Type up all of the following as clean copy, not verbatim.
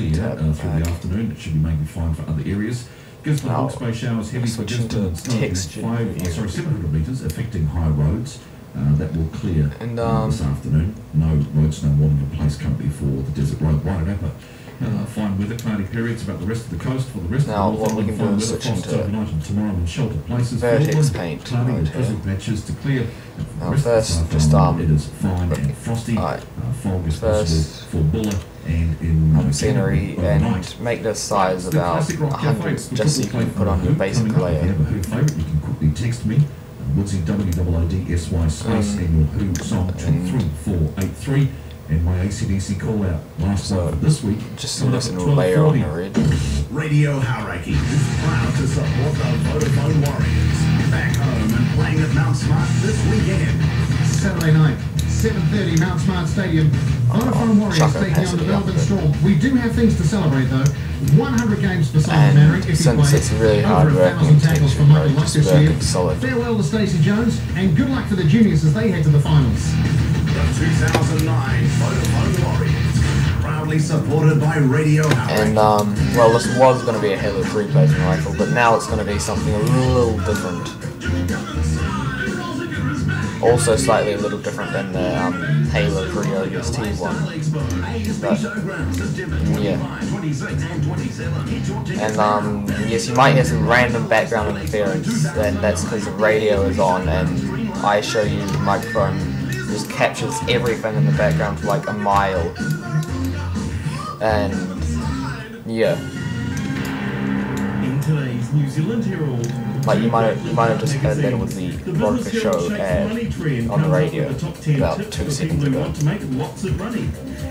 clear through the afternoon. It should be making fine for other areas. Gisborne Hawke's Bay showers heavy for Gisborne and snow 700 metres, affecting high roads. That will clear this afternoon. No road snow warning in place currently for the Desert Road. Wairarapa. Fine weather, cloudy periods about the rest of the coast. For the rest of the what we can do is switch into overnight and tomorrow in sheltered places. vertex paint Cloudy mode with drizzle patches to clear. Now first, just it is fine and frosty. Fog is possible for Bulla and in scenery, and make this size about 100, just so you can put on your basic layer. If you have a Who favourite, you can quickly text me. Woodsy WOODSY space and your Who song to 3483. And my ACDC call out last night this week. Just a little layer on the red. Radio Hauraki is proud to support the Vodafone Warriors. Back home and playing at Mount Smart this weekend. Saturday night, 7:30, Mount Smart Stadium. Vodafone Warriors taking on the Melbourne Storm. We do have things to celebrate though. 100 games for Simon Mannering. Since it's really hard working, tackles for Michael Luck this year. Solid. Farewell to Stacey Jones and good luck to the juniors as they head to the finals. The 2009 Vodafone Warriors, proudly supported by Radio Hauraki. And well, this was going to be a Halo 3 plasma rifle, but now it's going to be something a little different. Also slightly a little different than the Halo 3 ODST one. But, yeah. And yes, you might hear some random background interference, and that's because the radio is on and I show you the microphone just captures everything in the background for like a mile. And yeah. In today's New Zealand Herald, like you might have just heard that it was the Vodka Show ad on the radio about 2 seconds ago.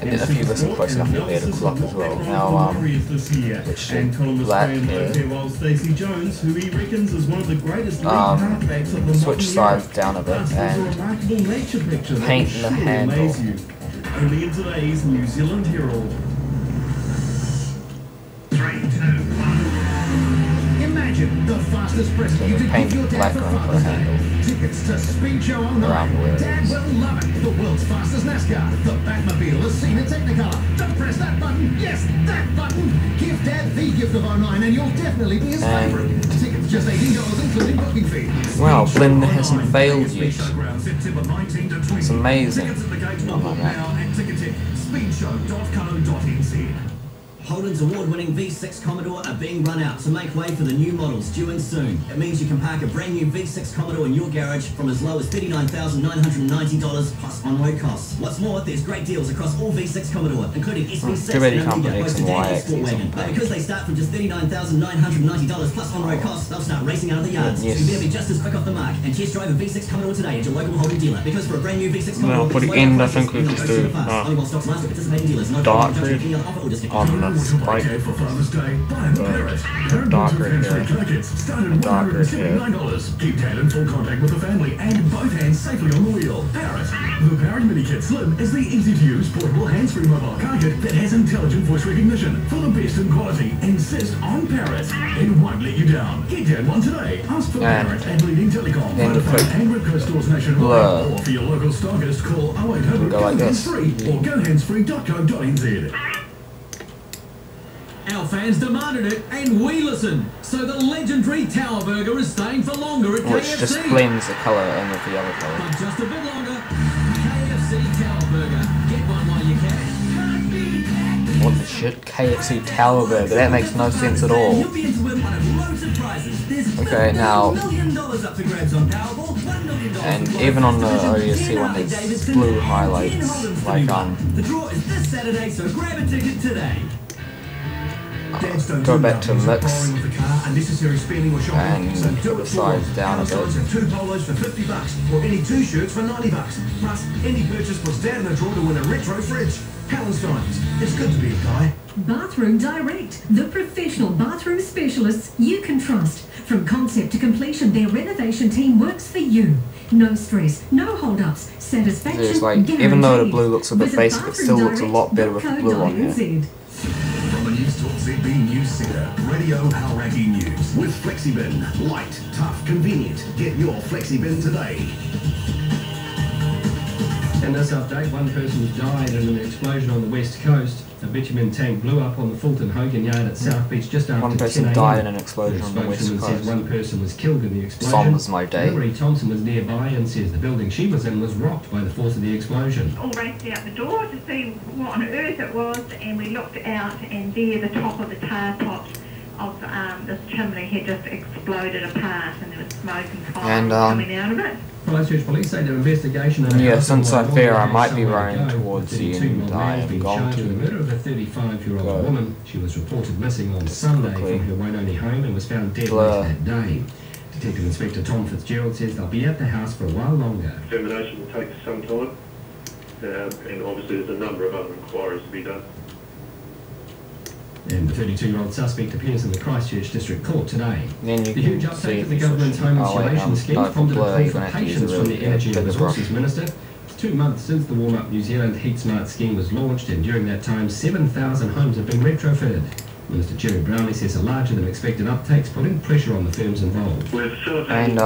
And then if you listen close enough, you'll hear the clock as well. Now, which should black here. Switch sides down a bit and paint the handle. Only in today's New Zealand Herald. 3, 2, 1. Imagine the fastest present you could give your dad for Father's Day. Tickets to Speed Show 09. Dad will love it. The world's fastest NASCAR. The Batmobile has seen a Technicolor. Don't press that button. Yes, that button. Give Dad the gift of 09 and you'll definitely be his favourite. Tickets just $18 including booking fee. Wow, Blend hasn't failed yet. It's amazing. Oh my god. Speedshow.co.nz. Holden's award-winning V6 Commodore are being run out, so make way for the new models due in soon. It means you can park a brand new V6 Commodore in your garage from as low as $39,990 plus on-road costs. What's more, there's great deals across all V6 Commodore, including SB6 and Amiga, both to Daniel's Sport Wagon. But because they start from just $39,990 plus on-road costs, they'll start racing out of the yards. Yes. So you better be just as quick off the mark and test drive a V6 Commodore today at your local Holden dealer. Because for a brand new V6 Commodore, for the end, I think we just do dark red on the spike, darker here, darker here. Keep Dad in full contact with the family and both hands safely on the wheel. Parrot. The Parrot Mini Kit Slim is the easy-to-use portable hands-free mobile car kit that has intelligent voice recognition. For the best in quality, insist on Parrot. It won't let you down. Get Dad one today. Ask for Parrot at leading telecom, Vodafone and Ripco stores nationwide. Or for your local stockist, call 0800 go like this. Hands-free or gohandsfree.co.nz. Our fans demanded it, and we listened. So the legendary Tower Burger is staying for longer at KFC. Which just blends the colour in with the other colour. But just a bit longer. KFC Tower Burger. Get one while you can. What the shit? KFC Tower Burger. That makes no sense at all. Okay, now, and even on the ODST one, there's blue highlights. Like The draw is this Saturday, so grab a ticket today. Go back to mix and put the sides down a bit. 2 polos for $50 or any 2 shirts for $90. Plus, any purchase puts Dad in a draw to win a retro fridge. Hallenstein's. It's good to be a guy. Bathroom Direct, the professional bathroom specialists you can trust. From concept to completion, their renovation team works for you. No stress, no hold-ups, satisfaction. It's like, guaranteed. even though the blue looks a bit basic, it still looks a lot better with the blue on here. From the News Talk ZB News Centre, Radio Hauraki News. With FlexiBin. Light, tough, convenient. Get your FlexiBin today. In this update, one person died in an explosion on the west coast. The bitumen tank blew up on the Fulton Hogan Yard at South Beach just after 10 a.m. One person died in an explosion on the west Spokesman says coast. one person was killed in the explosion. Tom was my day. Marie Thompson was nearby and says the building she was in was rocked by the force of the explosion. All raced out the door to see what on earth it was, and we looked out, and there the top of the tar pots of this chimney had just exploded apart, and there was smoke and fire coming out of it. Christchurch police say their investigation. Yeah, since I fear I might be running towards the end, I am going to the murder of a 35-year-old woman. She was reported missing on Sunday from her Wainoni home and was found dead later that day. Detective Inspector Tom Fitzgerald says they'll be at the house for a while longer. Determination will take some time, and obviously there's a number of other inquiries to be done. And the 32-year-old suspect appears in the Christchurch District Court today. Then you the huge can uptake of the government's home insulation scheme prompted a call for patience from the Energy and Resources Minister. It's 2 months since the Warm Up New Zealand Heat Smart scheme was launched, and during that time 7,000 homes have been retrofitted. Minister Jerry Brownlee says a larger than expected uptake's putting pressure on the firms involved. And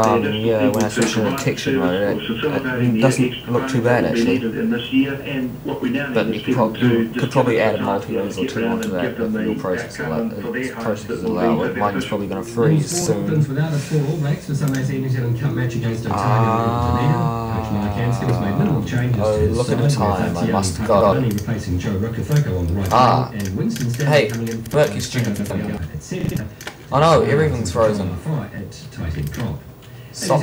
yeah, when I switch to the texture mode, it doesn't look too bad actually. But you could probably add a multi-res or two onto that if your processors allow it. Mine's probably going to freeze soon. Without a 4 All Blacks for Sunday's New Zealand Cup match against Otago. Coach Mike Hanscom has made minimal changes to his look at the time, I must have got only replacing Joe Rukafoko on the right wing, and Winston Stanley coming in. Look, he's stupid. Oh no, everything's frozen. At Titan Drop. Stop